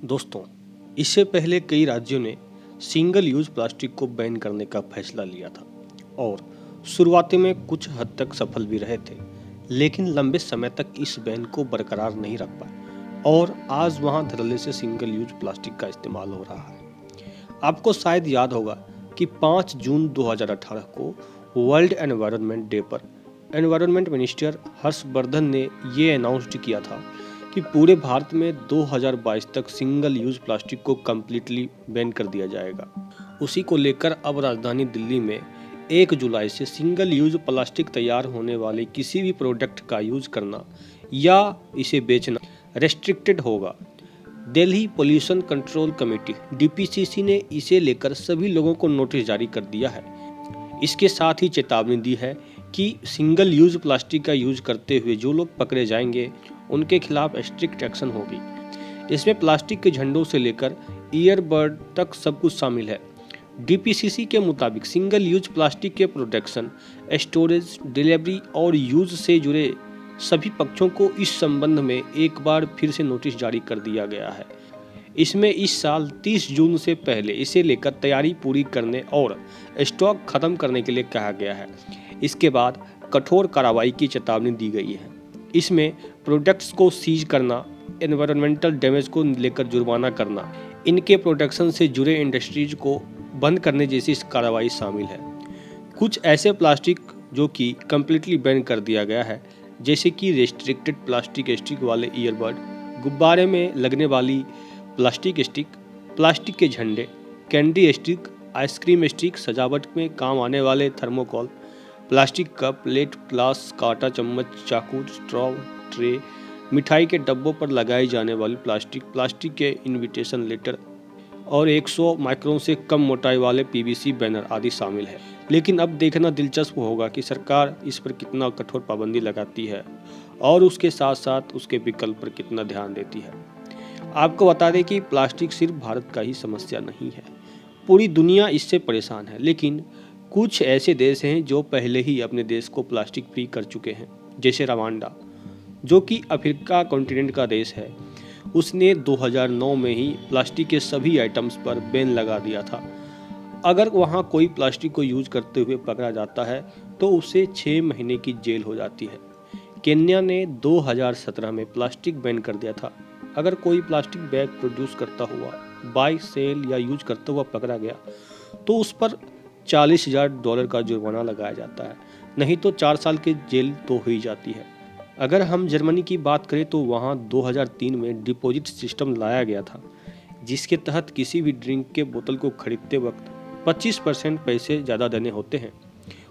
दोस्तों, इससे पहले कई राज्यों ने सिंगल यूज प्लास्टिक को बैन करने का फैसला लिया था और शुरुआती में कुछ हद तक सफल भी रहे थे, लेकिन लंबे समय तक इस बैन को बरकरार नहीं रख पाए और आज वहां धड़ल्ले से सिंगल यूज प्लास्टिक का इस्तेमाल हो रहा है। आपको शायद याद होगा कि 5 जून 2018 को वर्ल्ड एनवायरनमेंट डे पर एनवायरनमेंट मिनिस्टर हर्षवर्धन ने ये अनाउंस्ड किया था कि पूरे भारत में 2022 तक सिंगल यूज प्लास्टिक को कम्प्लीटली बैन कर दिया जाएगा। उसी को लेकर अब राजधानी दिल्ली में 1 जुलाई से सिंगल यूज प्लास्टिक तैयार होने वाले किसी भी प्रोडक्ट का यूज करना या इसे बेचना रेस्ट्रिक्टेड होगा। Delhi pollution control committee DPCC ने इसे लेकर सभी लोगों को नोटिस जारी कर दिया है। इसके साथ ही चेतावनी दी है कि सिंगल यूज प्लास्टिक का यूज करते हुए जो लोग पकड़े जाएंगे उनके खिलाफ स्ट्रिक्ट एक्शन होगी। इसमें प्लास्टिक के झंडों से लेकर ईयरबड तक सब कुछ शामिल है। DPCC के मुताबिक सिंगल यूज प्लास्टिक के प्रोडक्शन, स्टोरेज, डिलीवरी और यूज से जुड़े सभी पक्षों को इस संबंध में एक बार फिर से नोटिस जारी कर दिया गया है। इसमें इस साल 30 जून से पहले इसे लेकर तैयारी पूरी करने और स्टॉक खत्म करने के लिए कहा गया है। इसके बाद कठोर कार्रवाई की चेतावनी दी गई है। इसमें प्रोडक्ट्स को सीज करना, एनवायरमेंटल डैमेज को लेकर जुर्माना करना, इनके प्रोडक्शन से जुड़े इंडस्ट्रीज को बंद करने जैसी कार्रवाई शामिल है। कुछ ऐसे प्लास्टिक जो कि कम्प्लीटली बैन कर दिया गया है, जैसे कि रेस्ट्रिक्टेड प्लास्टिक स्टिक वाले ईयरबड, गुब्बारे में लगने वाली प्लास्टिक स्टिक, प्लास्टिक के झंडे, कैंडी स्टिक, आइसक्रीम स्टिक, सजावट में काम आने वाले thermocol, plastic cup, plate, glass, कांटा, चम्मच, चाकू, स्ट्रॉ, ट्रे, मिठाई के डब्बों पर लगाई जाने वाली प्लास्टिक, प्लास्टिक के इनविटेशन लेटर और 100 माइक्रोन से कम मोटाई वाले PVC बैनर आदि शामिल है। लेकिन अब देखना दिलचस्प होगा कि सरकार इस पर कितना कठोर पाबंदी लगाती है और उसके साथ साथ उसके विकल्प पर कितना ध्यान देती है। आपको बता दें कि प्लास्टिक सिर्फ भारत का ही समस्या नहीं है, पूरी दुनिया इससे परेशान है। लेकिन कुछ ऐसे देश हैं जो पहले ही अपने देश को प्लास्टिक फ्री कर चुके हैं, जैसे रवांडा, जो कि अफ्रीका कॉन्टिनेंट का देश है। उसने 2009 में ही प्लास्टिक के सभी आइटम्स पर बैन लगा दिया था। अगर वहाँ कोई प्लास्टिक को यूज करते हुए पकड़ा जाता है तो उसे 6 महीने की जेल हो जाती है। केन्या ने 2017 में प्लास्टिक बैन कर दिया था। अगर कोई प्लास्टिक बैग प्रोड्यूस करता हुआ, बाय, सेल या यूज करता हुआ पकड़ा गया तो उस पर $40,000 का जुर्माना लगाया जाता है, नहीं तो 4 साल की जेल तो हो ही जाती है। अगर हम जर्मनी की बात करें तो वहाँ 2003 में डिपॉजिट सिस्टम लाया गया था, जिसके तहत किसी भी ड्रिंक के बोतल को खरीदते वक्त 25% पैसे ज़्यादा देने होते हैं।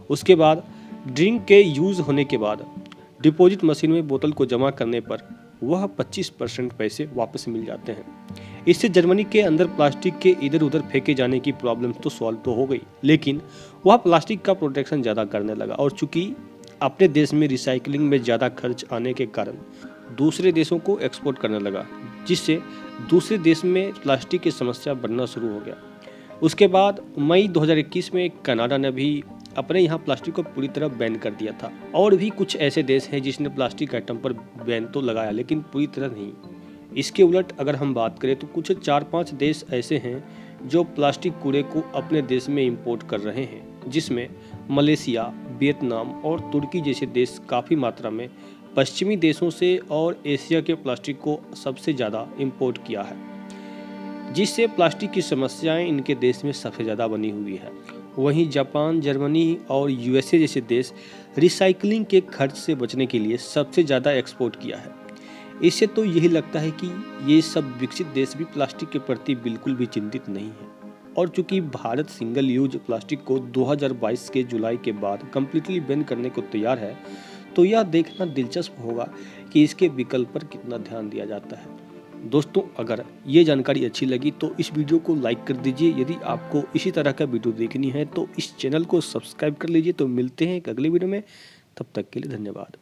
उसके बाद ड्रिंक के यूज़ होने के बाद डिपॉजिट मशीन में बोतल को जमा करने पर वह 25% पैसे वापस मिल जाते हैं। इससे जर्मनी के अंदर प्लास्टिक के इधर उधर फेंके जाने की प्रॉब्लम तो सॉल्व तो हो गई, लेकिन वह प्लास्टिक का प्रोटेक्शन ज़्यादा करने लगा और चूंकि अपने देश में रिसाइकलिंग में ज़्यादा खर्च आने के कारण दूसरे देशों को एक्सपोर्ट करने लगा, जिससे दूसरे देश में प्लास्टिक की समस्या बढ़ना शुरू हो गया। उसके बाद मई 2021 में कनाडा ने भी अपने यहाँ प्लास्टिक को पूरी तरह बैन कर दिया था। और भी कुछ ऐसे देश हैं जिसने प्लास्टिक आइटम पर बैन तो लगाया, लेकिन पूरी तरह नहीं। इसके उलट अगर हम बात करें तो कुछ 4-5 देश ऐसे हैं जो प्लास्टिक कूड़े को अपने देश में इंपोर्ट कर रहे हैं, जिसमें मलेशिया, वियतनाम और तुर्की जैसे देश काफ़ी मात्रा में पश्चिमी देशों से और एशिया के प्लास्टिक को सबसे ज़्यादा इंपोर्ट किया है, जिससे प्लास्टिक की समस्याएं इनके देश में सबसे ज़्यादा बनी हुई है। वहीं जापान, जर्मनी और USA जैसे देश रिसाइकलिंग के खर्च से बचने के लिए सबसे ज़्यादा एक्सपोर्ट किया है। इससे तो यही लगता है कि ये सब विकसित देश भी प्लास्टिक के प्रति बिल्कुल भी चिंतित नहीं है। और चूंकि भारत सिंगल यूज प्लास्टिक को 2022 के जुलाई के बाद कम्प्लीटली बैन करने को तैयार है, तो यह देखना दिलचस्प होगा कि इसके विकल्प पर कितना ध्यान दिया जाता है। दोस्तों, अगर ये जानकारी अच्छी लगी तो इस वीडियो को लाइक कर दीजिए। यदि आपको इसी तरह का वीडियो देखनी है तो इस चैनल को सब्सक्राइब कर लीजिए। तो मिलते हैं एक अगले वीडियो में, तब तक के लिए धन्यवाद।